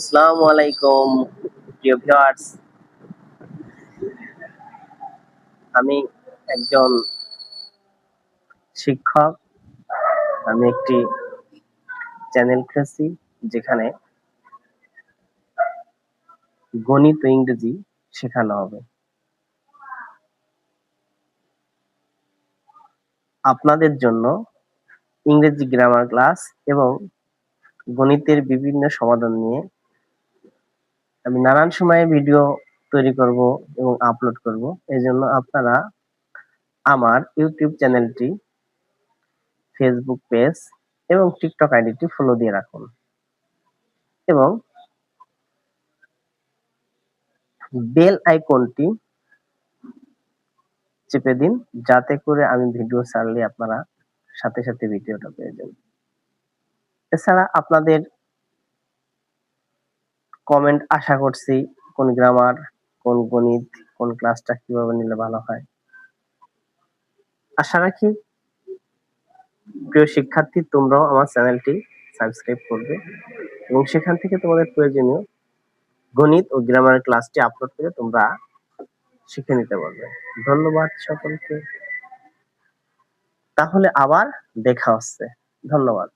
আসসালামু আলাইকুম প্রিয় ভিউয়ার্স, আমি একজন শিক্ষক। আমি একটি চ্যানেল খুলেছি যেখানে গণিত ও ইংরেজি শেখানো হবে। আপনাদের জন্য ইংরেজি গ্রামার ক্লাস এবং গণিতের বিভিন্ন সমাধান নিয়ে আমি নানান সময়ে ভিডিও তৈরি করব এবং আপলোড করব। এজন্য আপনারা আমার ইউটিউব চ্যানেলটি, ফেসবুক পেজ এবং টিকটক আইডিটি ফলো দিয়ে রাখুন এবং বেল আইকনটি চেপে দিন, যাতে করে আমি ভিডিও ছাড়লে আপনারা সাথে সাথে ভিডিওটা পেয়ে যাবেন। এছাড়া আপনাদের কমেন্ট আশা করছি, কোন গ্রামার, কোন গণিত, কোন ক্লাসটা কিভাবে নিলে ভালো হয়। আশা রাখি প্রিয় শিক্ষার্থী, তোমরাও আমার চ্যানেলটি সাবস্ক্রাইব করবে এবং সেখান থেকে তোমাদের প্রয়োজনীয় গণিত ও গ্রামারের ক্লাসটি আপলোড করে তোমরা শিখে নিতে পারবে। ধন্যবাদ সকলকে। তাহলে আবার দেখা হচ্ছে। ধন্যবাদ।